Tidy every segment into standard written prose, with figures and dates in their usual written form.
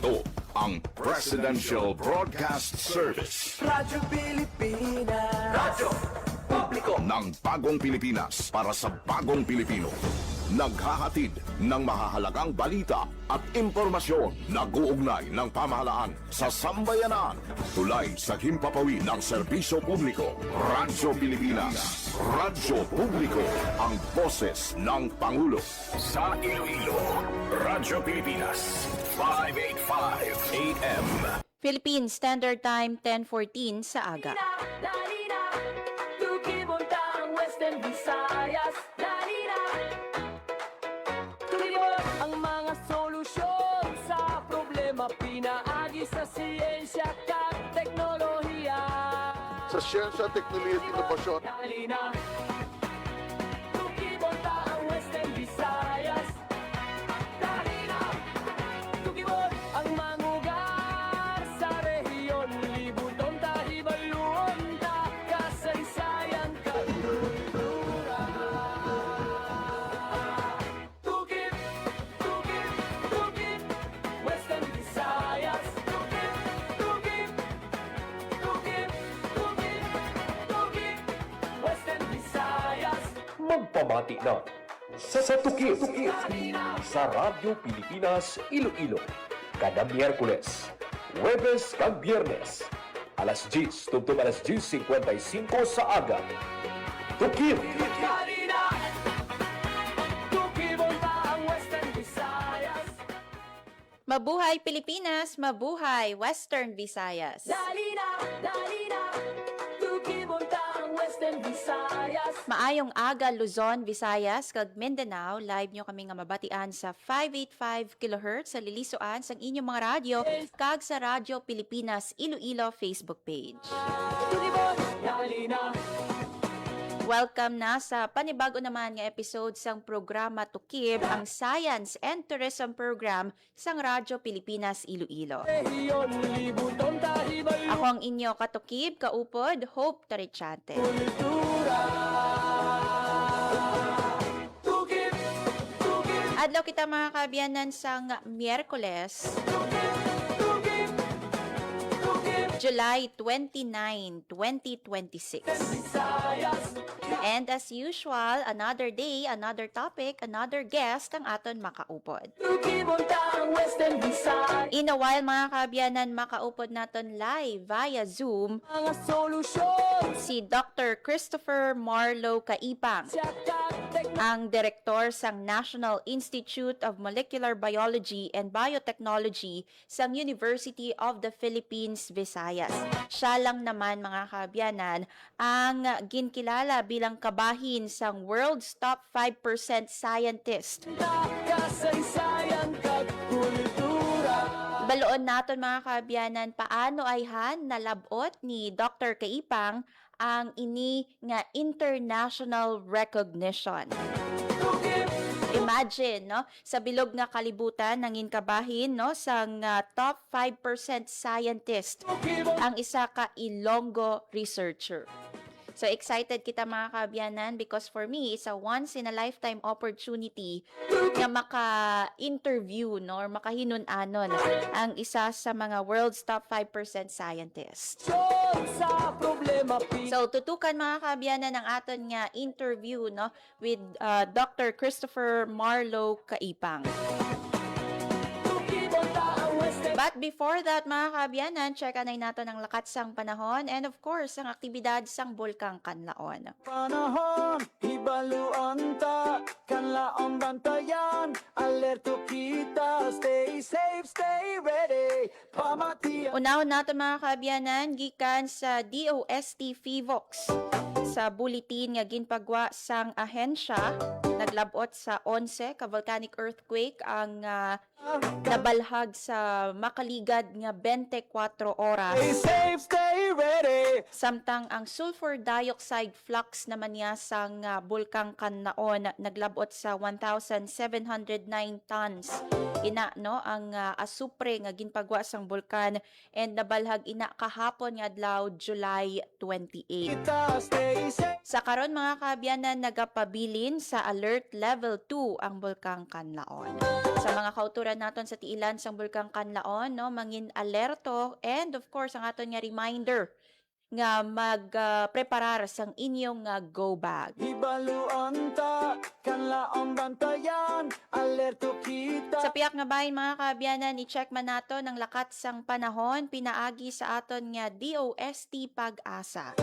Ito ang Presidential Broadcast Service. Radyo Pilipinas. Radyo Publiko Ng bagong Pilipinas para sa bagong Pilipino. Naghahatid ng mahahalagang balita at impormasyon na guugnay ng pamahalaan sa sambayanan. Tulay sa himpapawid ng serbisyo publiko. Radyo Pilipinas. Radyo Publiko. Ang boses ng Pangulo. Sa Iloilo, Radyo Pilipinas. 585 AM. Philippine Standard Time, 10:14 sa aga. Dalina, tukibuntang Western Visayas. Dalina, tukibuntang ang mga solusyon sa problema. Pinaagi sa siyensya at teknolohiya. Sa siyensya, teknolohiya at inobasyon. Dalina, tukibuntang Western Visayas. Dalina, tukibot ang mangugar sa rehiyon. Libuton tahibaluon ta kasaysayan kakultura. Tukib, tukib, tukib, Western Visayas. Tukib, tukib, tukib, tukib, tukib, Western Visayas. Magpamati na sa Tukib sa Radyo Pilipinas Iloilo kada Miyerkules, Huwebes kag Biyernes alas 10 tungtong alas 10:55 sa aga. Tukib Dalina, tukibonta ang Western Visayas. Mabuhay Pilipinas, mabuhay Western Visayas. Dalina, dalina, tukibonta ang Western Visayas. Maayong aga Luzon, Visayas, kag Mindanao. Live nyo kami nga mabatian sa 585 kHz sa lilisuan sa inyong mga radyo kag sa Radyo Pilipinas Iloilo Facebook page. Tukibon, dalina, Welcome na sa panibago naman nga episode sang programa Tukib, ang Science and Tourism Program sang Radyo Pilipinas Iloilo. rehiyon, libuton tahibaluon. Ako ang inyo katukib, kaupod, Hope Tarichante. Kultura. Tukib, tukib, Adlaw kita mga kabiyanan sang Miyerkules, tukib, tukib, tukib, July 29, 2026. Visayas. And as usual, another day, another topic, another guest ang aton makaupod. Tukibonta ang Western Visayas. In a while mga kabiyanan, makaupod naton live via Zoom Mga solusyon si Dr. Christopher Marlo Caipang, sa teknolohiya. ang direktor sang National Institute of Molecular Biology and Biotechnology sang University of the Philippines, Visayas. Siya lang naman mga kaabyanan ang ginkilala bilang kabahin sang world's top 5% scientist. Kasaysayan kag kultura. Baloon naton mga kaabyanan paano ayhan nalabot ni Dr. Caipang ang ini nga international recognition. Tukib, Imagine, no, sa bilog nga kalibutan nangin kabahin, no, sang top 5% scientist tukibon, ang isa ka Ilonggo researcher. So excited kita mga kaabyanan because for me, it's a once in a lifetime opportunity na maka-interview, no, or makahinun-anon ang isa sa mga world's top 5% scientists. sa problema. So tutukan mga kaabyanan ng aton nga interview, no, with Dr. Christopher Marlo Caipang. Tukibonta ang Western. But before that mga kaabyanan, check anay nato ng lakat sang panahon and of course ang aktibidad sang Bulkang Kanlaon. Panahon, hibaluan ta, kanlaon bantayan, alerto kita, stay safe, stay ready, pamatiyan. Unahon nato mga kaabyanan, gikan sa DOST FIVOX. Sa bulletin nga ginpagwa sang ahensya, naglabot sa 11 ka volcanic earthquake ang nabalhag sa makaligad nga 24 oras. Stay safe, stay ready. Samtang ang sulfur dioxide flux naman niya sang Bulkang Kanlaon naglabot sa 1,709 tons. Ina no ang asupre nga ginpagwa sang bulkan and nabalhag ina kahapon nga adlaw July 28. Kita stay safe. Sa karon mga kaabyanan nagapabilin sa alert alert level 2 ang Bulkang Kanlaon. Sa mga kauturan naton sa tiilan sang Bulkang Kanlaon, no, mangin alerto and of course ang aton nga reminder nga mag-preparar sang inyong go bag. Hibaluan ta, kanlaong bantayan, alerto kita. Sa piyak nga bahin mga kaabyanan, i-check man nato ng lakat sang panahon pinaagi sa aton nga DOST Pag-asa.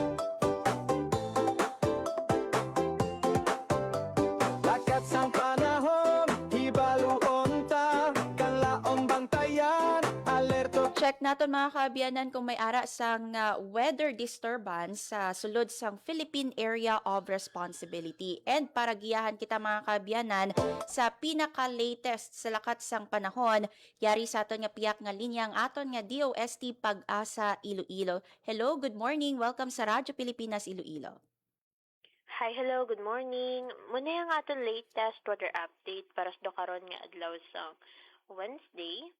Lakat sang panahon, hibaluan ta, kanlaong bantayan, alerto. Check naton mga kaabyanan kung may ara sang weather disturbance sa sulod sang Philippine Area of Responsibility. And para giyahan kita mga kaabyanan sa pinaka-latest sa lakat sang panahon, yari sa aton nga piyak nga linyang aton nga DOST Pag-asa Iloilo. Hello, good morning. Welcome sa Radyo Pilipinas Iloilo. Hi, hello, good morning. Muna yung aton latest weather update para sa karon nga adlaw sa Wednesday,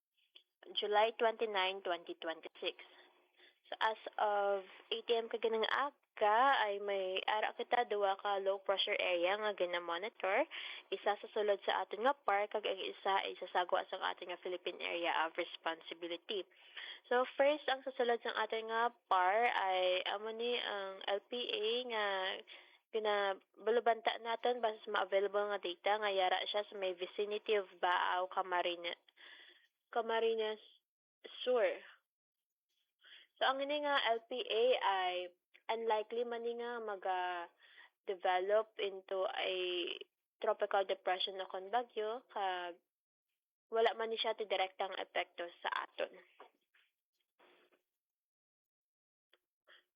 July 29, 2026. So as of 8 a.m. kaganang aga ay may ara kita duwa ka low pressure area nga gina-monitor. Isa sa sulod sa aton nga par kag ang isa ay sasagwa sa aton nga Philippine Area of Responsibility. So first ang sasulod sa aton nga par ay amo ni ang LPA nga binabalubanta natin basta sa ma-available nga data nga yara siya sa may vicinity of Baaw, Camarines Sur. So ang ini nga LPA ay unlikely man ni nga mag-develop into a tropical depression na kon bagyo kag wala man ni siya ti direktang epekto sa aton.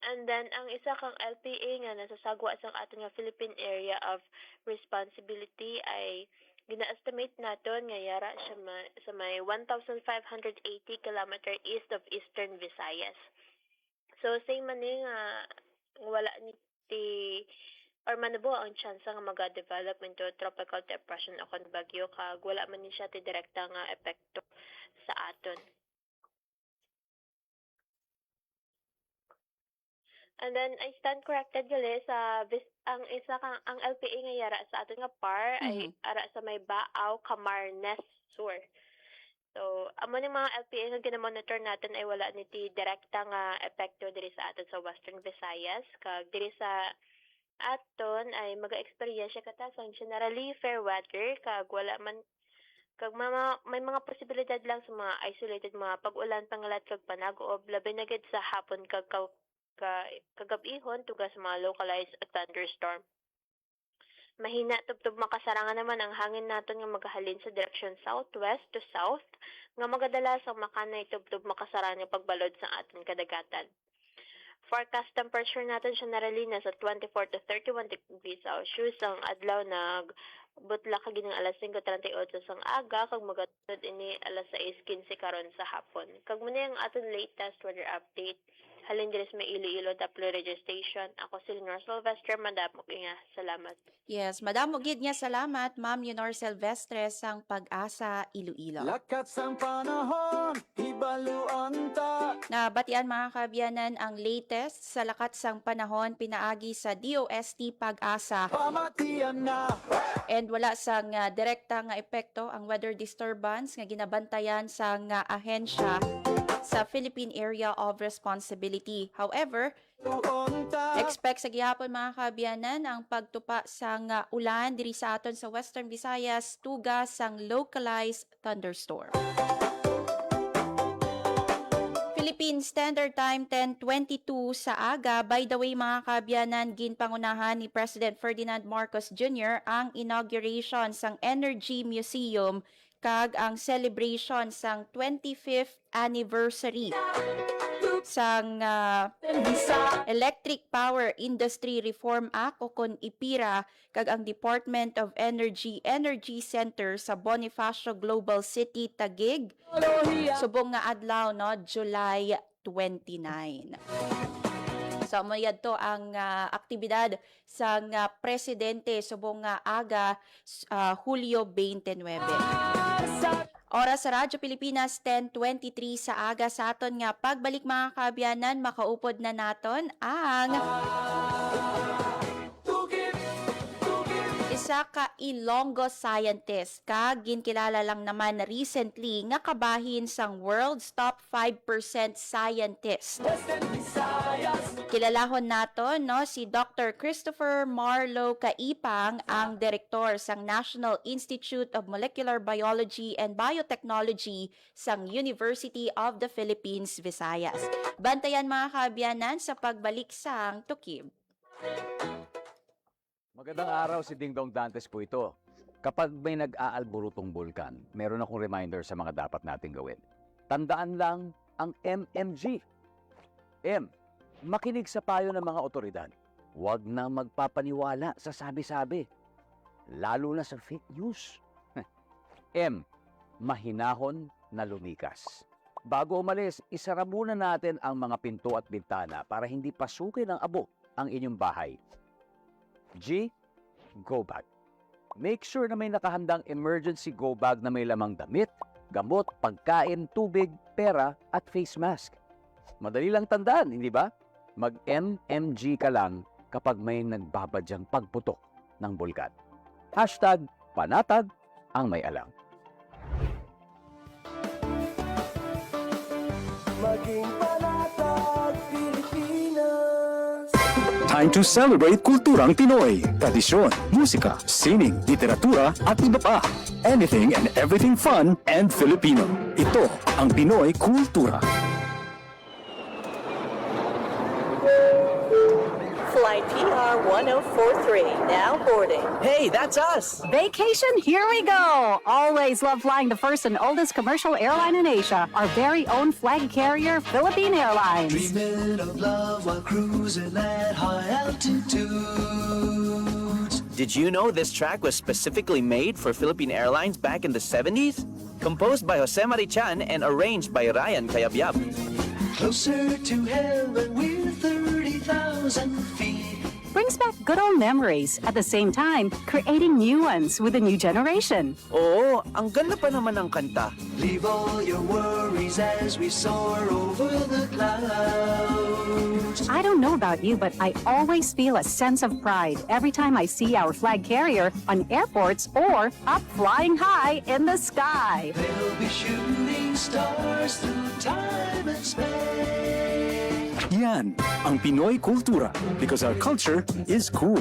And then, ang isa kang LPA nga nasasagwa sa aton nga Philippine Area of Responsibility ay gina-estimate naton nga yara siya sa may 1,580 km east of Eastern Visayas. So, same man nga wala ni or manabo ang chance nga mag-develop into tropical depression o kon bagyo kag wala man ni siya ti direkta nga epekto sa aton. And then I stand corrected gali sa ang isa kang ang LPA nga yara sa aton nga par ay ara sa may Baaw, Camarines Sur. So amo ni mga LPA nga gina-monitor natin ay wala ni ti direkta nga epekto diri sa aton sa Western Visayas kag diri sa aton ay maga-eksperyensya kata sang generally fair weather kag wala man kag may mga posibilidad lang sa mga isolated mga pag-ulan pangalat kag panag-uob labi na gid sa hapon kag kagabihon tugas sa mga localized thunderstorm. Mahina tubtub makasarangan naman ang hangin naton nga magahalin sa direksyon southwest to south nga magadala sa makanay tubtub makasarangan nga pagbalod sa aton kadagatan. Forecast temperature natin generally nasa 24 to 31 degrees Celsius ang adlaw nag butla kag ginang alas 5:38 sang aga kag magatud ini alas 6:15 karon sa hapon. Kag muna ang aton latest weather update. Halin diri sa may Iloilo Doppler Radio Station. Ako si Leonor Silvestre, madamo nga. Salamat. Yes, madamo gid nga salamat, Ma'am Leonor Silvestre sang Pag-asa Iloilo. Lakat sang panahon, hibaluan ta. Nabatian mga kaabyanan ang latest sa lakat sang panahon pinaagi sa DOST Pag-asa. Pamatian na. And wala sang direkta nga epekto ang weather disturbance nga ginabantayan sang ahensya sa Philippine Area of Responsibility. However, expect sa gihapon mga kaabyanan ang pagtupa sang ulan diri sa aton sa Western Visayas tugas sang localized thunderstorm. Philippine Standard Time 10:22 sa aga. By the way mga kaabyanan, ginpangunahan ni President Ferdinand Marcos Jr. ang inauguration sang Energy Museum kag ang celebration sang 25th anniversary sang Electric Power Industry Reform Act o kon IPIRA kag ang Department of Energy Center sa Bonifacio Global City Taguig subong nga adlaw no July 29. So mayad to ang aktibidad sang presidente subong nga aga Hulyo 29. Oras sa Radyo Pilipinas 10:23 sa aga sa aton nga pagbalik mga kaabyanan makaupod na naton ang isa isa ka Ilonggo scientist kag ginkilala lang naman recently nga kabahin sang world's top 5% scientist. Western Visayas. Kilalahon nato no si Dr. Christopher Marlow Kaipang, ang direktor sang National Institute of Molecular Biology and Biotechnology sang University of the Philippines, Visayas. Bantayan mga kaabyanan sa pagbalik sang Tukib. Magandang araw, si Dingdong Dantes po ito. Kapag may nag-aalborotong bulkan, meron akong reminder sa mga dapat nating gawin. Tandaan lang ang MMG. M. Makinig sa payo ng mga otoridad. Huwag na magpapaniwala sa sabi-sabi. Lalo na sa fake news. M. Mahinahon na lumikas. Bago umalis, isara muna natin ang mga pinto at bintana para hindi pasukin ng abo ang inyong bahay. G. Go bag. Make sure na may nakahandang emergency go bag na may lamang damit, gamot, pagkain, tubig, pera at face mask. Madali lang tandaan, hindi ba? Mag-MMG ka lang kapag may nagbabadyang pagputok ng bulkan. Hashtag panatag ang may alam. Maging panatag Pilipinas. Time to celebrate kulturang Pinoy. Tradisyon, musika, sining, literatura at iba pa. Anything and everything fun and Filipino. Ito ang Pinoy Kultura. Flight PR 1043, now boarding. Hey, that's us! Vacation, here we go! Always love flying the first and oldest commercial airline in Asia, our very own flag carrier, Philippine Airlines. Dreaming of love while cruising at high altitudes. Did you know this track was specifically made for Philippine Airlines back in the 70s? Composed by Jose Marichan and arranged by Ryan Cayabyab. Closer to heaven with 30,000 feet. Brings back good old memories, at the same time, creating new ones with a new generation. Oo, ang ganda pa naman ng kanta. Leave all your worries as we soar over the clouds. I don't know about you, but I always feel a sense of pride every time I see our flag carrier on airports or up flying high in the sky. They'll be shooting stars through time and space. Yan ang Pinoy Kultura because our culture is cool.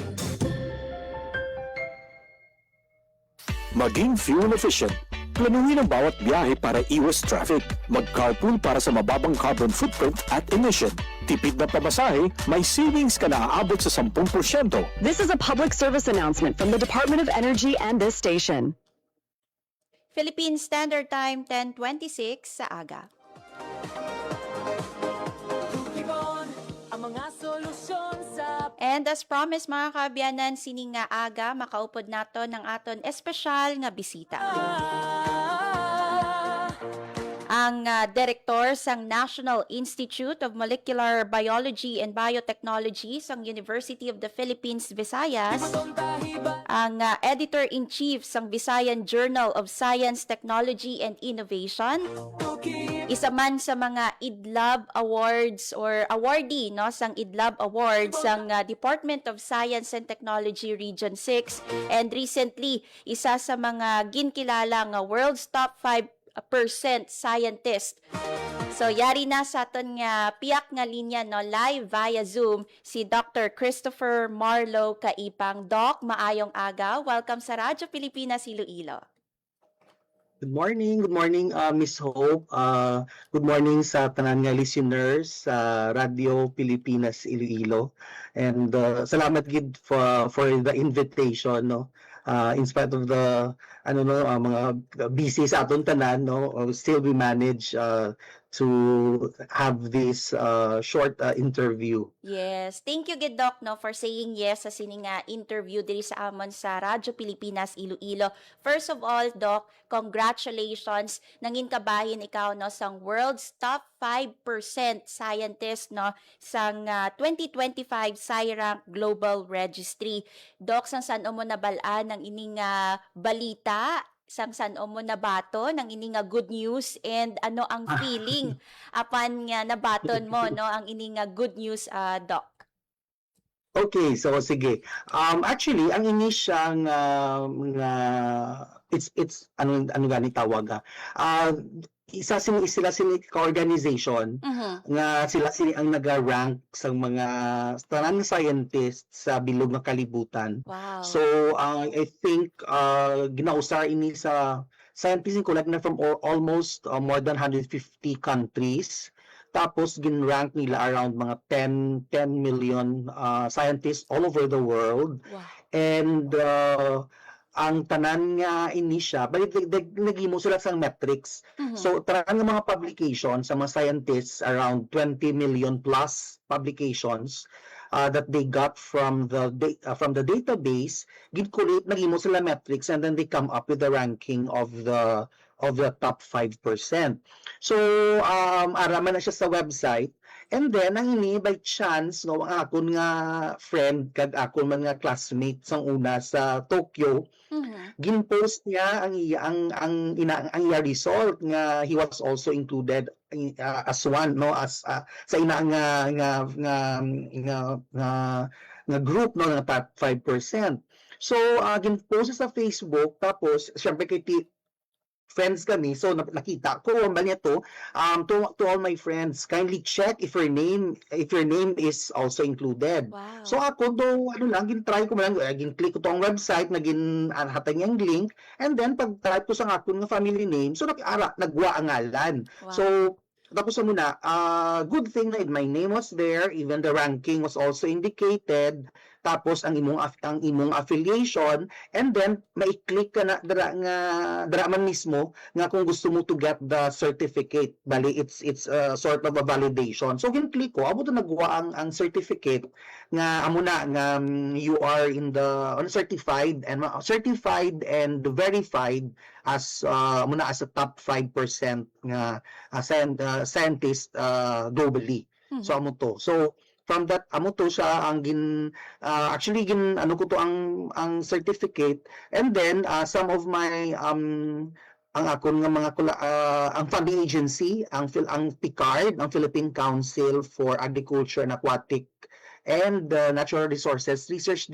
Maging fuel efficient. Planuhin ang bawat biyahe para iwas traffic. Mag-carpool para sa mababang carbon footprint at emission. Tipid na pamasahe, may savings ka na aabot sa 10%. This is a public service announcement from the Department of Energy and this station. Philippine Standard Time 10:26 sa aga. Ang mga solusyon sa And as promised mga kaabyanan, sining nga aga makaupod nato ng aton espesyal nga bisita. Ang direktor sang National Institute of Molecular Biology and Biotechnology sang University of the Philippines, Visayas, ang editor-in-chief sang Visayan Journal of Science, Technology and Innovation, isa man sa mga IDLAB Awards or awardee no sang IDLAB Awards sang Department of Science and Technology Region 6, and recently isa sa mga ginkilala nga world's top 5% scientist. So yari na sa aton nga piyak nga linya no live via Zoom si Dr. Christopher Marlow Kaipang. Doc, maayong aga. Welcome sa Radyo Pilipinas Iloilo. Good morning, Miss Hope. Good morning sa tanan nga listeners sa Radio Pilipinas Iloilo. And salamat gid for the invitation, no. In spite of the mga busy sa aton tanan, no, still we manage to have this short interview. Yes, thank you gid Doc no for saying yes sa sining interview diri sa amon sa Radyo Pilipinas Iloilo. First of all, Doc, congratulations, nangin kabahin ikaw no sang world's top 5% scientist no sang 2025 SciRank Global Registry. Doc, sang san mo nabalaan ng ining balita, sang san mo nabato ng ining good news, and ano ang feeling apan nga nabaton mo no ang ining good news, Doc? Okay, so sige. Actually, ang ini siyang it's ano gani tawag sila ka-organization nga sila ang naga-rank sa mga tanan scientists sa bilog nga kalibutan. Wow. So I think ginausar ini sa scientists in collect na from almost more than 150 countries. Tapos gin-rank nila around mga 10 million scientists all over the world. Wow. And ang tanan nga ini siya, bali nagimo sila sang metrics. So tanan nga mga publications sa mga scientists, around 20 million plus publications that they got from the database, gid-collate nagimo sila metrics, and then they come up with the ranking of the top 5%. So araman na siya sa website. And then ang ini by chance no ang akon nga friend kag akon man nga classmate sang una sa Tokyo, gin-post niya ang iya result nga he was also included as one no as sa ina nga group no nga top 5%. So gin-post sa Facebook, tapos syempre kay friends kami, so nakita ko ba niya to all my friends, kindly check if your name is also included. Wow. So ako do gin-try ko man gin-click ko tong website, hatag niyang link, and then pag-type ko sa akon nga family name, so nagwa ang ngalan. Wow. So tapos muna, good thing na my name was there, even the ranking was also indicated, tapos ang imong affiliation, and then mai-click ka na dara man mismo nga kung gusto mo to get the certificate. Bali it's sort of a validation. So gin-click ko, amo to nagwa ang certificate nga amo na nga you are in the certified and verified as muna as a top 5% nga scientist globally. So amo to. So from that amo to siya ang actually ano ko to ang certificate, and then some of my ang akon nga mga ang funding agency, ang PICARD, ang Philippine Council for Agriculture and Aquatic and Natural Resources Research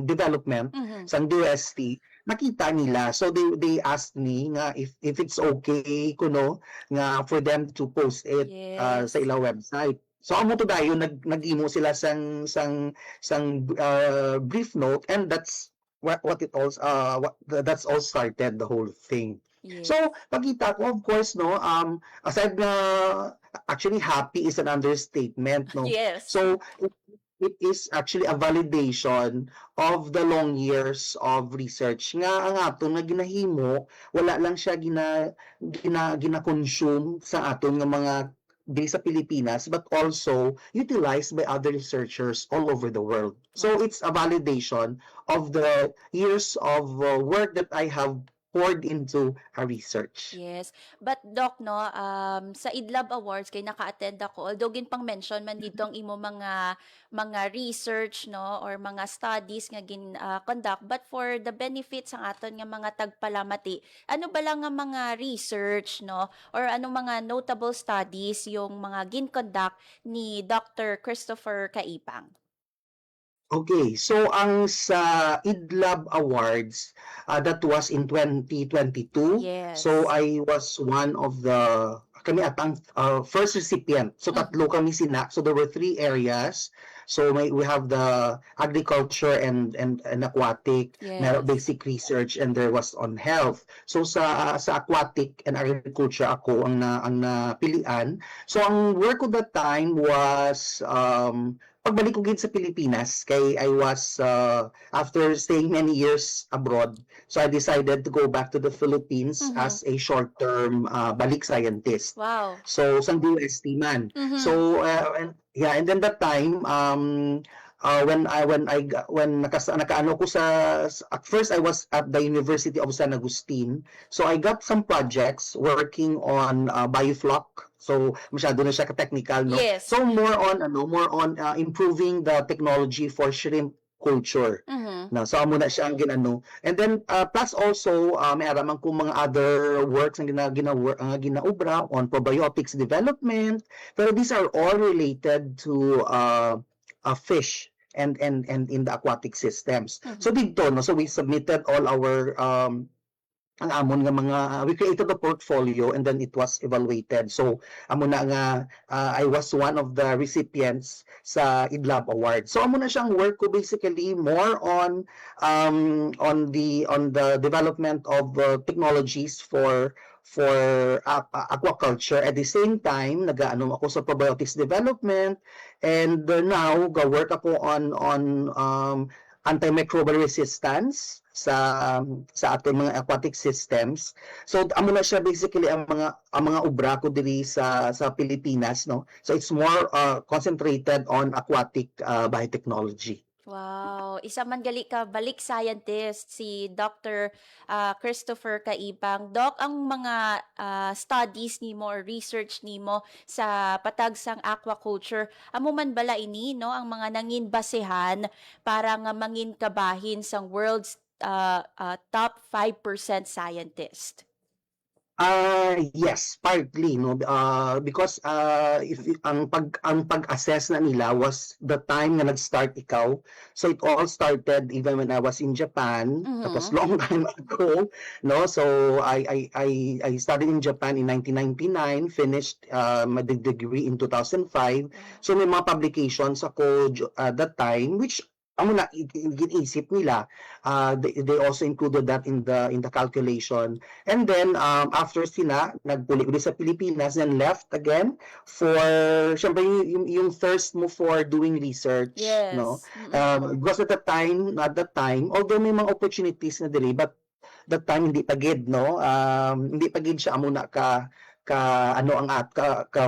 Development, sang DOST, nakita nila. So they asked me nga if it's okay kuno nga for them to post it sa ila website. So amo to dayon nag-imo sila sang brief note, and that's what it all that's all started the whole thing. Yes. So pagkita ko, of course no, aside na actually happy is an understatement no. Yes. So it is actually a validation of the long years of research nga ang aton nga ginahimo, wala lang siya gina-consume sa aton nga mga diri sa Pilipinas, but also utilized by other researchers all over the world. So it's a validation of the years of work that I have poured into our research. Yes. But Doc, no, sa IDLAB Awards kay naka-attend ako, although ginpang mention man dito ang imo mga research, no, or mga studies nga conduct, but for the benefits ang aton nga mga tagpalamati, ano ba lang nga mga research, no, or anong mga notable studies yung mga gin-conduct ni Dr. Christopher Caipang? Okay, so ang sa IDLAB Awards, that was in 2022. Yes. So I was one of kami atang first recipient. So tatlo kami sina. So there were 3 areas. So we have the agriculture and aquatic, basic research, and there was on health. So sa aquatic and agriculture ako ang napilian. So ang work ko that time was pagbalik ko gid sa Pilipinas, kay I was after staying many years abroad, so I decided to go back to the Philippines as a short-term balik scientist. Wow. So sang DOST man. So and then that time nakaano ko at first I was at the University of San Agustin. So I got some projects working on biofloc. So masyado na siya ka-technical, no? Yes. So more on improving the technology for shrimp culture. No, so amo na siya ang ginano. And then plus also may araman ko mga other works ang ginaubra on probiotics development. Pero these are all related to fish and in the aquatic systems. So dito no, so we submitted all our ang amon nga mga we created a portfolio and then it was evaluated. So amo na nga I was one of the recipients sa IDLAB award. So amo na siyang work ko basically more on the development of technologies for aquaculture. At the same time nagaano ako sa probiotics development, and now ga-work ako on antimicrobial resistance sa ating mga aquatic systems. So amo na siya basically ang mga obra ko diri sa Pilipinas, no. So it's more concentrated on aquatic biotechnology. Wow, isa man gali ka balik scientist si Dr. Christopher Kaibang. Doc, ang mga studies nimo or research nimo sa patag sang aquaculture, amo man bala ini no ang mga nangin basehan para nga mangin kabahin sang world's top 5% scientist? Yes, partly no, because if ang pag-assess na nila was the time na nag-start ikaw. So it all started even when I was in Japan. That was long time ago, no. So I studied in Japan in 1999, finished my degree in 2005. So may mga publications ako that time which amo na ginisip nila, they also included that in the calculation. And then after sila nagpuli ulit sa Pilipinas and left again for syempre yung thirst mo for doing research, Yes. no. Because at that time although may mga opportunities na dili, but that time hindi pagid, no. Hindi pagid siya amo na ka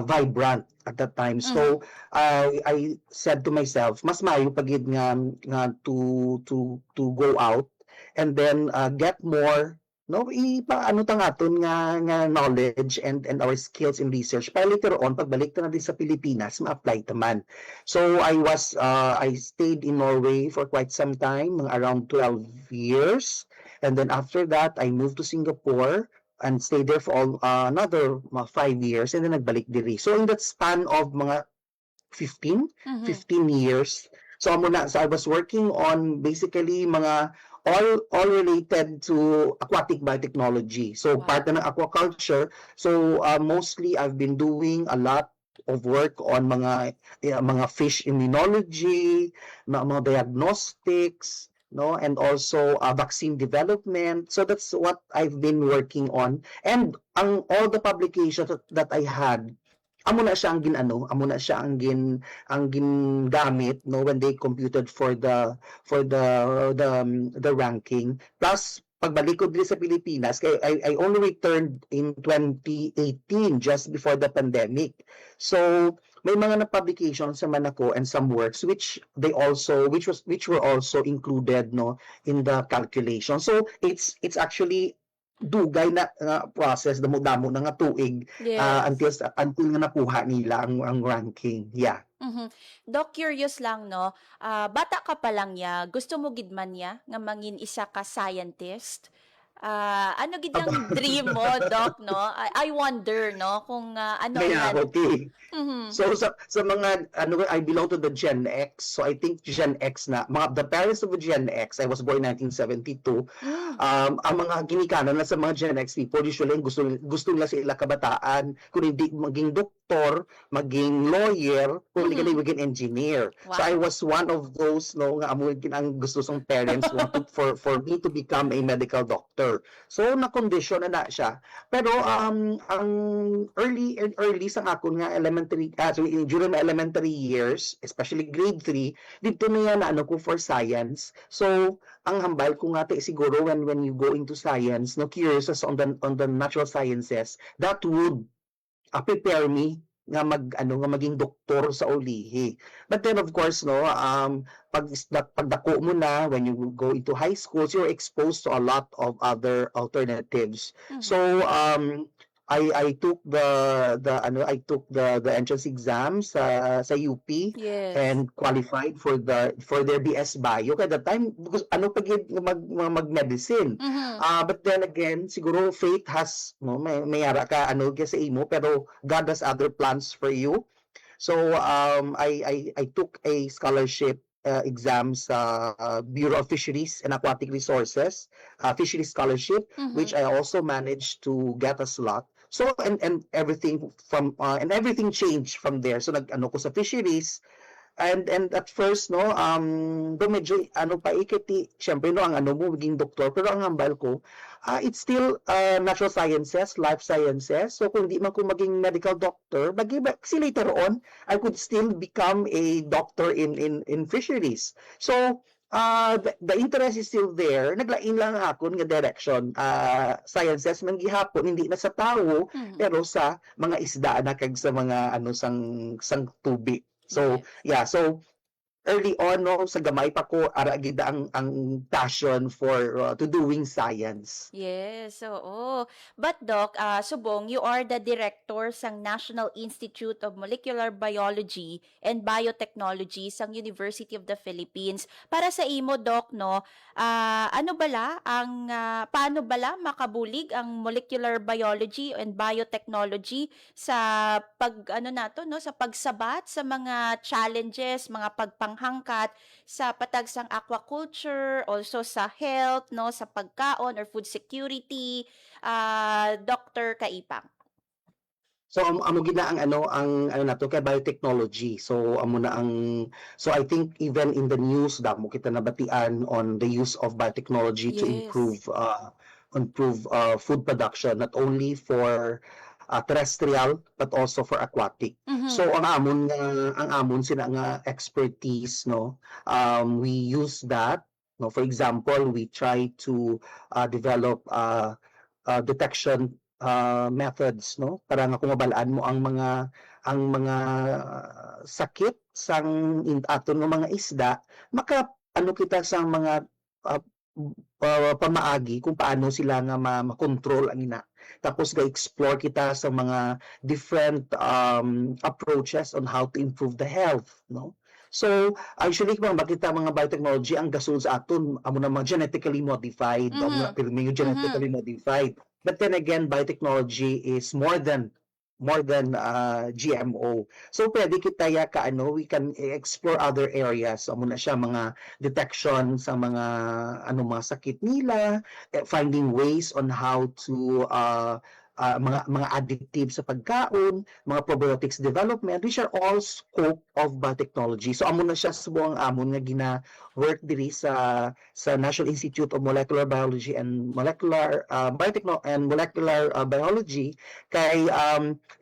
vibrant at that time. So I said to myself, mas maayo pagid nga to go out and then get more, no, ano ta aton nga knowledge and our skills in research para later on pagbalik ta na din sa Pilipinas ma-apply taman. So I stayed in Norway for quite some time, around 12 years, and then after that I moved to Singapore and stayed there for another 5 years, and then nagbalik diri. So in that span of mga 15 years, so I was working on basically mga all related to aquatic biotechnology. So part na ng aquaculture. So mostly I've been doing a lot of work on mga fish immunology, mga diagnostics, no, and also vaccine development. So that's what I've been working on, and all the publications that I had, amo na siya ang gingamit, no, when they computed for the ranking. Plus pagbalik ko dito sa Pilipinas, kay I only returned in 2018, just before the pandemic. So may mga na publications naman ako and some works which were also included, no, in the calculation. So it's actually dugay na process, damo-damo na nga tuig. Yes. Until nga nakuha nila ang ranking. Yeah. Doc, curious lang, no, bata ka pa lang ya, gusto mo gid man ya nga mangin isa ka scientist? Ano gid ang dream mo, Doc, no? I wonder, no, kung ano Kaya, yan. okay. So sa mga I belong to the Gen X. So I think Gen X na the parents of the Gen X, I was born in 1972. Ang mga ginikanan na sa mga Gen X people usually gusto nila sila kabataan kung hindi maging doktor, maging lawyer, kung hindi maging engineer. Wow. So I was one of those, no, nga amo ang gusto ng parents wanted for me to become a medical doctor. So na condition na siya. Pero ang early sa akon nga during my elementary years, especially grade 3, dito na yan ko for science. So ang hambal ko nga siguro when you go into science, no, curious on the natural sciences, that would prepare me nga maging doktor sa ulihi. But then of course, no, pagdako mo na, when you go into high schools, you're exposed to a lot of other alternatives. So I took the entrance exams sa UP. Yes. And qualified for their BS Bio at the time, because pag mag-medicine. But then again, siguro fate has, no, may ara ka sa imo, pero God has other plans for you. So I took a scholarship exam sa Bureau of Fisheries and Aquatic Resources, fisheries scholarship, which I also managed to get a slot. So and everything from and everything changed from there. So nag-ano ko sa fisheries. And at first no do medyo ano pa ikiti syempre no ang ano mo maging doktor, pero ang hambal ko it's still natural sciences, life sciences. So kung di man ko maging medical doctor, kasi later on I could still become a doctor in fisheries. So the interest is still there. Naglain lang ako nga direction, sciences man gihapon, hindi na sa tao pero sa mga isda na kag sa mga ano sang tubig. So yeah, so early on no sa gamay pa ko ara gid ang passion for to doing science. Yes, oo. But Doc, subong, you are the director sang National Institute of Molecular Biology and Biotechnology sang University of the Philippines. Para sa imo, Doc, no, ano bala ang paano bala makabulig ang molecular biology and biotechnology sa sa pagsabat sa mga challenges, mga pagpanghangkat sa patag sang aquaculture, also sa health, no, sa pagkaon or food security, Dr. Kaipang? So amo gina ang ano nato kay biotechnology. So amo na so I think even in the news damo kita nabatian on the use of biotechnology to improve food production, not only for terrestrial but also for aquatic. So ang amon sina nga expertise no, we use that no. For example, we try to develop detection methods no, para nga kung mabalaan mo ang mga sakit sang aton nga mga isda, maka ano kita sang mga pamaagi kung paano sila nga ma-control ang ina. Tapos ga-explore kita sa mga different approaches on how to improve the health no. So actually kung makita mga biotechnology ang gasol sa aton amo na mga genetically modified genetically modified. But then again, biotechnology is more than GMO. So pwede kita we can explore other areas. Amo na siya mga detection sa mga mga sakit nila, finding ways on how to mga additives sa pagkaon, mga probiotics development, which are all scope of biotechnology. So amo na siya subuang amon nga gina-work diri sa National Institute of Molecular Biology and Molecular Biology kay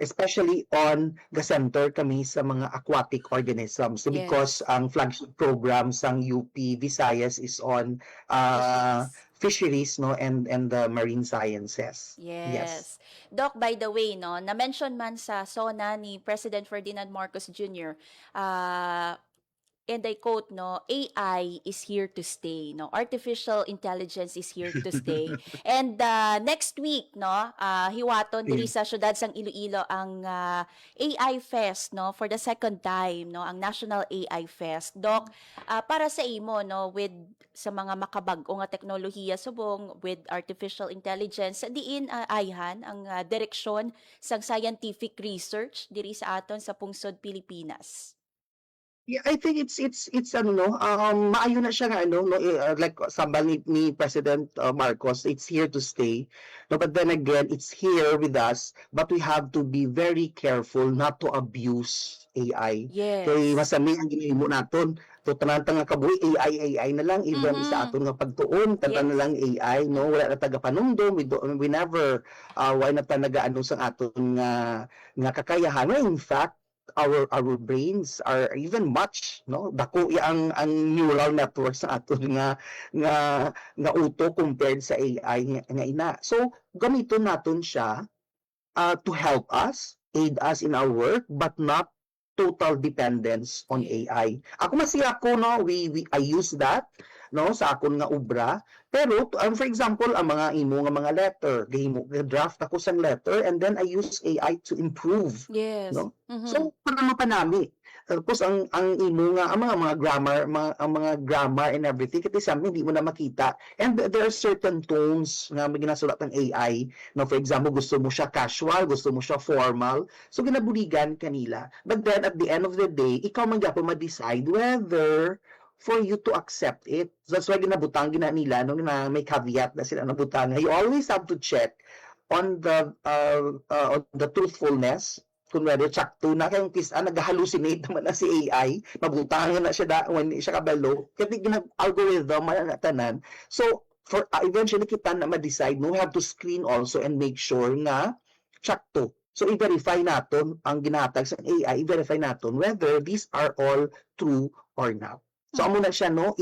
especially on the center kami sa mga aquatic organisms. So because ang flagship program sang UP Visayas is on fisheries no and the marine sciences. Yes. Doc, by the way, no, na-mention man sa SONA ni President Ferdinand Marcos Jr., and I quote, no, AI is here to stay, no, artificial intelligence is here to stay. And next week, no, hiwaton diri sa syudad sang Iloilo ang AI Fest, no, for the second time, no, ang National AI Fest. Doc, para sa imo, no, with sa mga makabag-o nga teknolohiya subong with artificial intelligence, diin ayhan ang direksyon sang scientific research diri sa aton sa pungsod Pilipinas. Yeah, I think it's maayo na siya nga like sambal ni President Marcos, it's here to stay. No, but then again, it's here with us, but we have to be very careful not to abuse AI. Yes. Kay masami ang ginahimo naton. So tanan nga kabuhi AI na lang, even sa aton nga pagtuon tanan na lang AI no, wala na taga panumdum, we never why na ta nagaano sang aton nga kakayahan. In fact, our brains are even much no dako ang neural networks sa aton nga uto compared sa AI nga ina. So gamiton naton siya to help us, aid us in our work, but not total dependence on AI. Ako no, I use that no sa akon nga obra, pero for example ang mga imo nga mga letter, draft ako sang letter and then I use AI to improve. Yes. No? So para mapanami Tapos ang imo nga ang mga grammar, ang mga grammar and everything kiti something hindi mo na makita. And there are certain tones nga may ginasulat ng AI. No, for example, gusto mo siya casual, gusto mo siya formal. So ginabuligan kanila. But then at the end of the day, ikaw man gyapon ma-decide whether for you to accept it. So that's why ginabutang gina nila no na may caveat na sila nabutang. You always have to check on the truthfulness. Kung whether sakto na kayong nag-hallucinate naman na si AI, mabutangan na siya when siya kabalo. Kasi ginag-algorithm na tanan. So for eventually kita na ma-decide, no, we have to screen also and make sure na sakto. So i-verify naton ang ginatag sa AI, i-verify naton whether these are all true or not. So amo na siya no,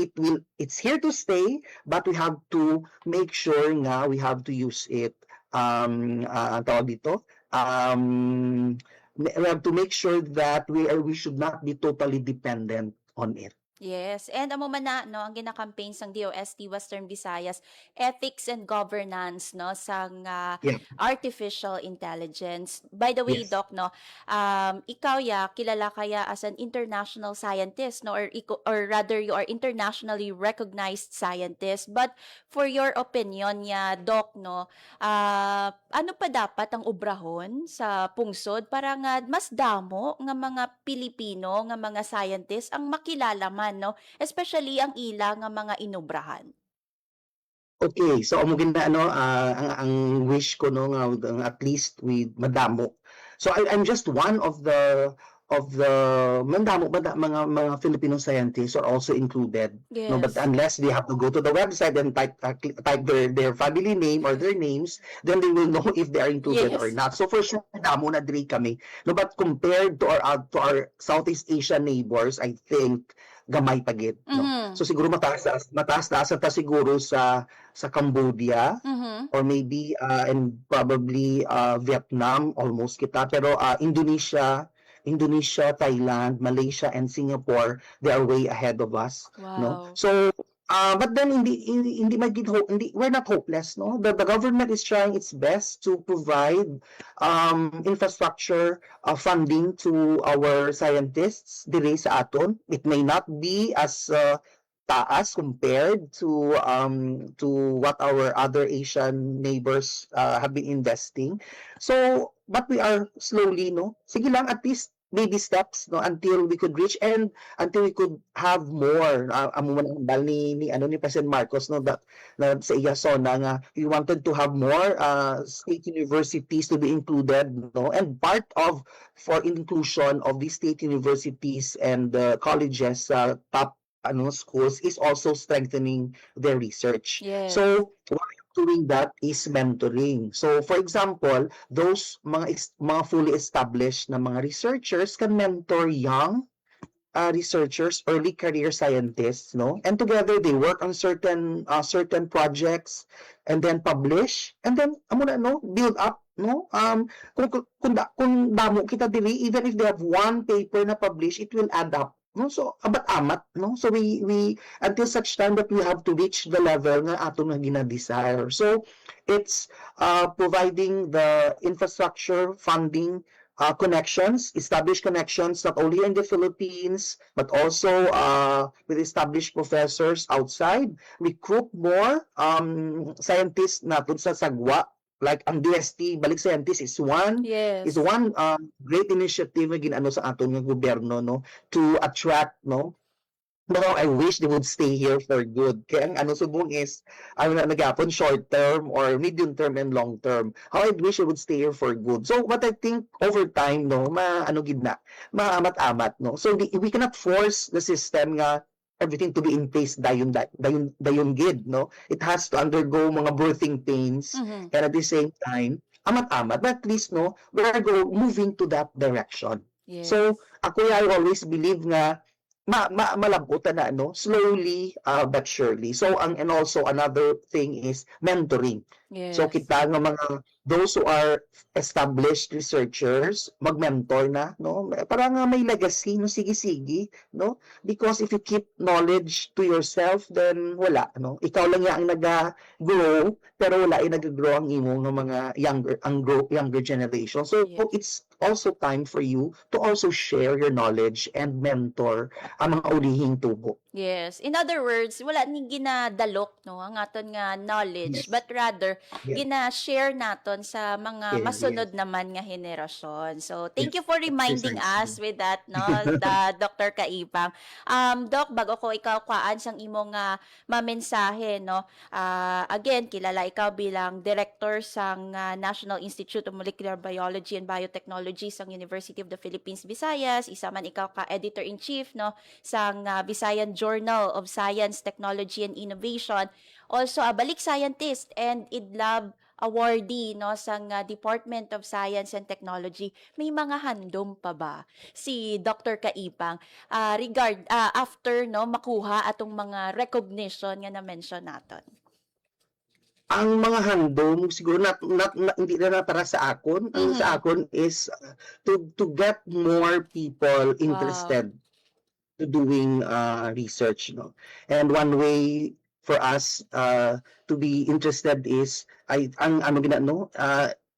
it's here to stay, but we have to make sure nga we have to use it tawag dito, we have to make sure that we should not be totally dependent on it. Yes, and amo man na no ang gina-campaign sang DOST Western Visayas ethics and governance no sang artificial intelligence. By the way, Yes. Doc, no, ikaw kilala kaya as an international scientist no, or rather you are internationally recognized scientist. But for your opinion Doc, no, ano pa dapat ang obrahon sa pungsod para nga mas damo nga mga Pilipino nga mga scientist ang makilala man no, especially ang ila nga mga inobrahan. Okay, so amo gina no, ang wish ko no nga at least we madamo. So I'm just one of the mandamo mga Filipino scientists are also included. No, but Yes. unless they have to go to the website and type their family name or their names, then they will know if they are included or Yes. not. So for sure madamo na diri kami. No, but compared to our Southeast Asian neighbors, I think gamay pagid no. Mhm. So siguro mataas ta siguro sa Cambodia Mhm. or maybe and probably Vietnam almost kita, pero Indonesia, Thailand, Malaysia and Singapore, they are way ahead of us no. Wow. So but then hindi magiging we're not hopeless no. The government is trying its best to provide infrastructure funding to our scientists diri sa aton. It may not be as taas compared to what our other Asian neighbors have been investing. So but we are slowly no. Sige lang, at least baby steps no, until we could reach and until we could have more. Amo man ang bal ni President Marcos no, that na sa iya sona nga we wanted to have more state universities to be included no, and part of for inclusion of these state universities and colleges top schools is also strengthening their research. Yes. So doing that is mentoring. So for example, those mga fully established na mga researchers can mentor young researchers, early career scientists, no? And together they work on certain projects and then publish and then amo na no, build up no. Kung damo kita diri, even if they have one paper na publish, it will add up. No, so amat no. So we until such time that we have to reach the level nga ato nga gina-desire. So it's providing the infrastructure, funding, connections, established connections not only in the Philippines but also with established professors outside. Recruit more scientists naton sa sagwa. Like ang DST Balik Scientist is one Yes. great initiative na ginano sa aton nga gobyerno no, to attract no. Pero I wish they would stay here for good. Kaya ang subong is nagapon short term or medium term and long term. How I wish they would stay here for good. So what I think over time no, maamat-amat no. So we cannot force the system nga everything to be in place dayon gid no. It has to undergo mga birthing pains Mhm. and at the same time amat-amat, but at least no, we are moving to that direction. Yes. So ako I always believe nga malabutan na no, slowly but surely. So and also another thing is mentoring. So Yes. kita nga mga those who are established researchers, mag-mentor na, no? Para nga may legacy, no? Sige-sige, no? Because if you keep knowledge to yourself, then wala, no? Ikaw lang yang nag-grow, pero wala yung nag-grow ang imo ng mga younger generation. So Yeah. it's also time for you to also share your knowledge and mentor ang mga ulihing tubo. Yes. In other words, wala ni ginadalok no ang aton nga knowledge, Yes. but rather Yes. gina-share naton sa mga Yes, masunod yes. naman nga henerasyon. So, thank Yes, you for reminding us precisely. with that no, Dr. Kaipang. Doc, bago ko ikaw kuhaan sang imong mamensahe no. Again, kilala ikaw bilang director sang National Institute of Molecular Biology and Biotechnology sang University of the Philippines Visayas. Isa man ikaw ka editor-in-chief no sang Visayan Journal of Science, Technology and Innovation. Also a balik scientist and IDLAB awardee no sang Department of Science and Technology. May mga handom pa ba si Dr. Kaipang after no makuha atong mga recognition nga na-mention naton? Ang mga handom siguro hindi na para sa akon. Ang sa akon is to get more people interested to doing research, no. And one way for us to be interested is ang ano gina no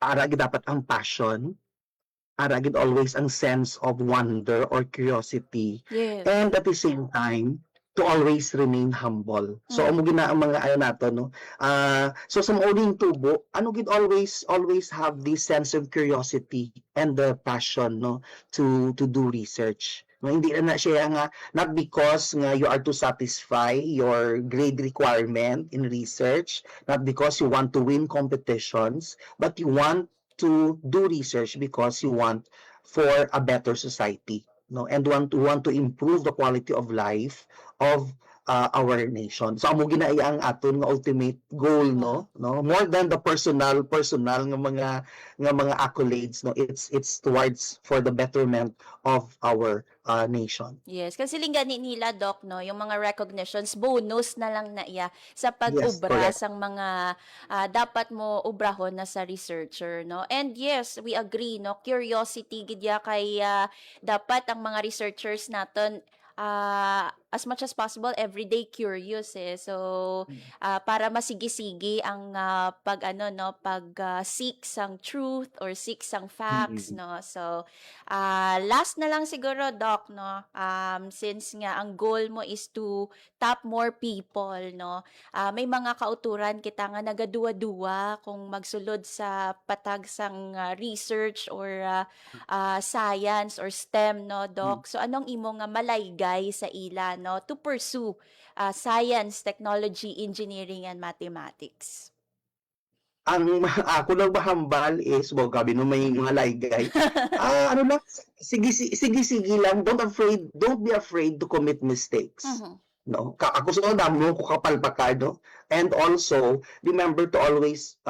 ara gid dapat ang passion, ara gid always ang sense of wonder or curiosity, Yes. and at the same time to always remain humble. So amo gina ang mga ayo nato no. So sa uling tubo, ano gid always have this sense of curiosity and the passion no to do research. No, hindi na siya nga not because nga you are to satisfy your grade requirement in research, not because you want to win competitions, but you want to do research because you want for a better society, no, and want to improve the quality of life of our nation. So amo ginai ang aton nga ultimate goal, no, more than the personal nga mga accolades, no, it's towards for the betterment of our nation. Yes, kasi linggani nila Doc no, yung mga recognitions bonus na lang na iya sa pag-ubra correct. sang mga dapat mo ubrahon na sa researcher no. And yes, we agree no, curiosity gidya kay dapat ang mga researchers naton as much as possible everyday curious so para masigig-sigi ang pag seek sang truth or seek sang facts no. So last na lang siguro Doc no, since nga ang goal mo is to tap more people no, may mga kauturan kita nga nagaduwa-duwa kung magsulod sa patag sang research or science or STEM no Doc. So anong imo nga malaygay sa ila no to pursue science, technology, engineering and mathematics? Ang ako lang mahambal is gabi no may mga laygay. Ano lang sige lang, don't be afraid to commit mistakes. No, ako sa damo ko kapalpakad no, and also remember to always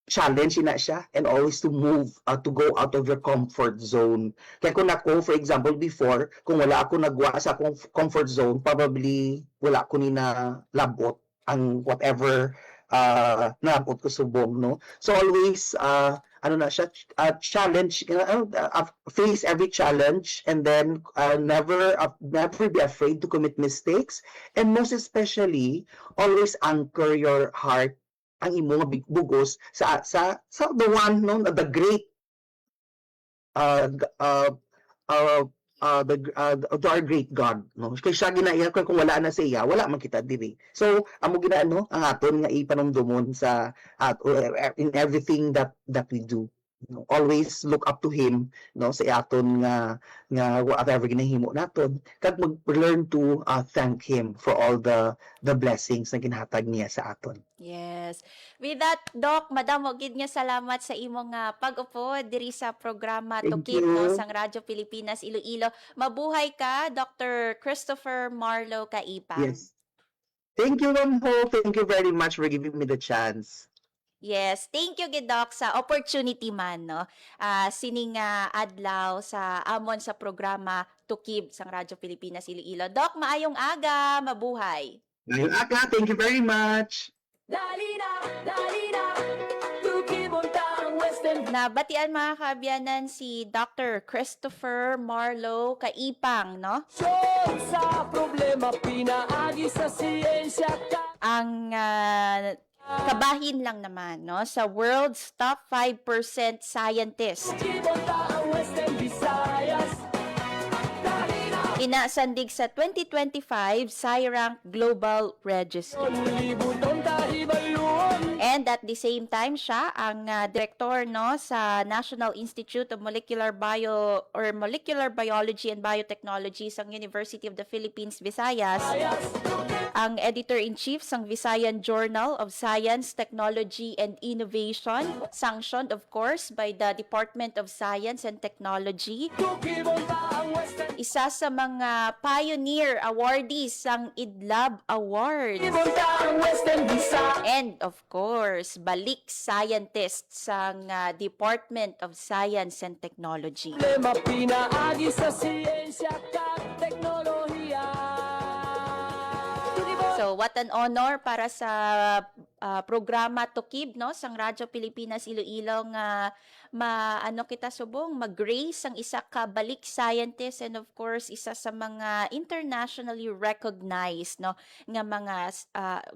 challenge na siya and always to move to go out of your comfort zone. Kaya kung ako, for example, before, kung wala ako nagwa sa akong comfort zone, probably wala ko ni na labot ang whatever nabot ko subong, no? So always challenge, face every challenge, and then never be afraid to commit mistakes, and most especially always anchor your heart ang imo nga bugos sa the one no, the great to our great God, no, kay siya ginaiya kung wala na siya wala man kita diri. So amo ginaano ang aton nga ipanumdumon sa in everything that we do, no? Always look up to him no sa aton nga whatever ginahimo naton, kag mag-learn to thank him for all the blessings na ginhatag niya sa aton. Yes. With that, Doc, madamo gid nga salamat sa imong pag-upo diri sa programa Thank Tukip no you. sang Radyo Pilipinas Iloilo. Mabuhay ka, Dr. Christopher Marlo Kaipang. Yes. Thank you, Ma'am Ho. Thank you very much for giving me the chance. Yes, thank you gid Doc sa opportunity man no. Sining adlaw sa amon sa programa Tukib sang Radyo Pilipinas Iloilo. Doc, maayong aga, mabuhay. Ngayong aga, thank you very much. Dali na, tukib ang Western. Nabatian mga kaabyanan si Dr. Christopher Marlow Kaipang, no? Sa problema, pinaagi sa siyensya ka. Ang kabahin lang naman, no? Sa world's top 5% scientist. Kibonta ang Western Visayas. Inasandig sa 2025 SciRank Global Register. Libuton tahibalun. And at the same time, siya ang director, no, sa National Institute of Molecular Biology and Biotechnology sa University of the Philippines, Visayas. Ang editor-in-chief ng Visayan Journal of Science, Technology, and Innovation, sanctioned of course by the Department of Science and Technology. Isa sa mga pioneer awardees ng IDLAB Awards. And of course, balik scientist sa Department of Science and Technology. Problema, pinaagi sa siyensya ka, teknolohiya. So what an honor para sa programa Tukib, no, sang Radyo Pilipinas Iloilo nga maano kita subong mag-grace ang isa ka balik scientist and of course isa sa mga internationally recognized, no, nga mga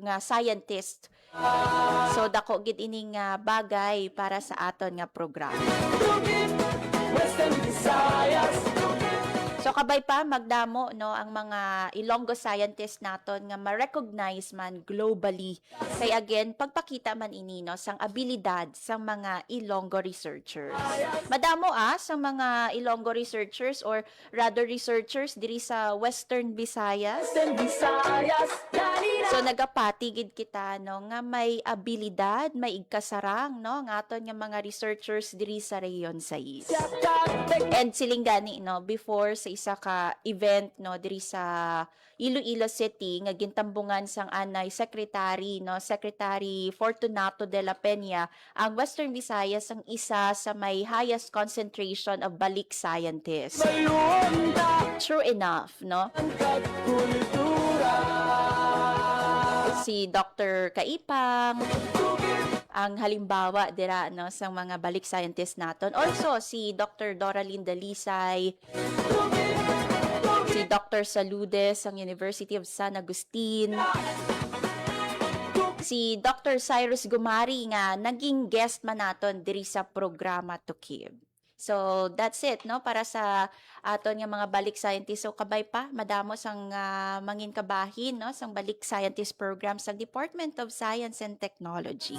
nga scientist. So dako gid ining bagay para sa aton nga programa. Western Visayas. So kabay pa magdamo, no, ang mga Ilonggo scientists naton nga ma-recognize man globally. Kay again pagpakita man ini, no, sang abilidad sang mga Ilonggo researchers. Madamo sang mga Ilonggo researchers or rather researchers diri sa Western Visayas. Western Visayas. So nagapatigid kita, no, nga may abilidad, may igkasarang, no, nga aton nga mga researchers diri sa rehiyon sa East. And siling gani, no, before sa isa ka event, no, diri sa Iloilo City nga gintambungan sang anay secretary, no, Secretary Fortunato de la Peña, ang Western Visayas ang isa sa may highest concentration of balik scientists. True enough, no? Si Dr. Kaipang ang halimbawa dira, no, sa mga balik scientist naton. Also si Dr. Doralyn Dalisay, si Dr. Saludes ang University of San Agustin, si Dr. Cyrus Gumari nga naging guest man naton diri sa programa Tukib. So that's it, no, para sa aton nga mga balik scientist. So kabay pa madamo sang mangin kabahin, no, sang balik scientist program sa Department of Science and Technology.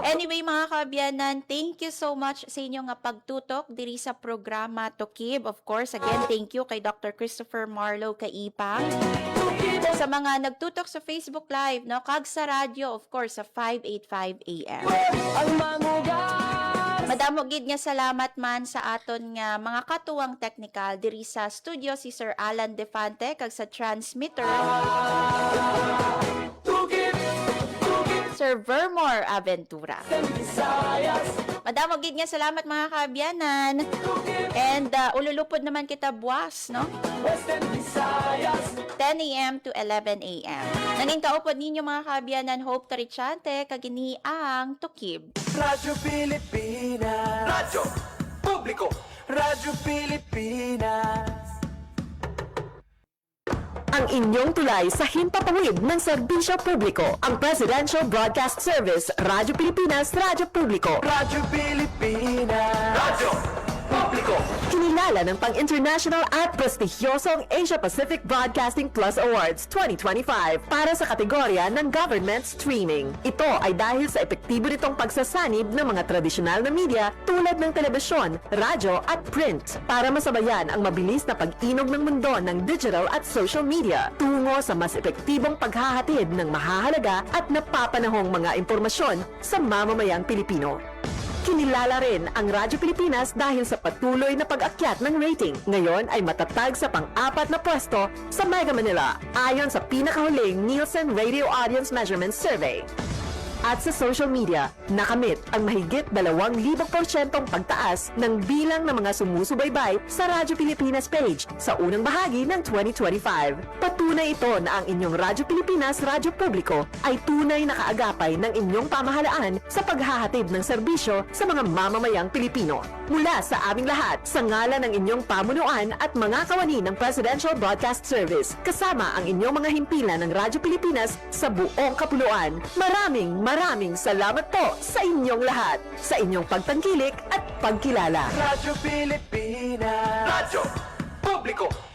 Anyway mga kaabyanan, thank you so much sa inyo nga pagtutok diri sa programa Tukib. Of course, again, thank you kay Dr. Christopher Marlow Kaipang. Sa mga nagtutok sa Facebook Live, no, kag sa radyo, of course, sa 585 AM. Madamo gid nga salamat man sa aton nga mga katuwang technical diri sa studio si Sir Alan Defante kag sa transmitter Sir Vermore Aventura. Madamo gid nga salamat mga kaabyanan. And ululupod naman kita buwas, no? 10 a.m. to 11 a.m. Nanging kaupod ninyo mga kaabyanan, Hope Tarichante, kagini ang Tukib. Radyo Pilipinas. Radyo Publiko. Radyo Pilipinas. Ang inyong tulay sa himpapawid ng serbisyo publiko. Ang Presidential Broadcast Service, Radyo Pilipinas, Radyo Publiko. Radyo Pilipinas. Radyo Publiko. Kinilala ng pang-international at prestigyosong Asia-Pacific Broadcasting Plus Awards 2025 para sa kategorya ng Government Streaming. Ito ay dahil sa epektibo nitong pagsasanib ng mga tradisyonal na media tulad ng telebisyon, radyo at print para masabayan ang mabilis na pag-inog ng mundo ng digital at social media tungo sa mas epektibong paghahatid ng mahahalaga at napapanahong mga impormasyon sa mamamayang Pilipino. Kinilala rin ang Radyo Pilipinas dahil sa patuloy na pag-akyat ng rating. Ngayon ay matatag sa pang-4 na pwesto sa Mega Manila ayon sa pinakahuling Nielsen Radio Audience Measurement Survey. at sa social media. Nakamit ang mahigit 2,000% pagtaas ng bilang ng mga sumusubaybay sa Radyo Pilipinas page sa unang bahagi ng 2025. Patunay ito na ang inyong Radyo Pilipinas Radyo Publiko ay tunay na kaagapay ng inyong pamahalaan sa paghahatid ng serbisyo sa mga mamamayang Pilipino. Mula sa aming lahat, sa ngalan ng inyong pamunuan at mga kawani ng Presidential Broadcast Service, kasama ang inyong mga himpilan ng Radyo Pilipinas sa buong kapuluan. Maraming salamat po sa inyong lahat, sa inyong pagtangkilik at pagkilala. Radyo Pilipinas. Radyo Publiko.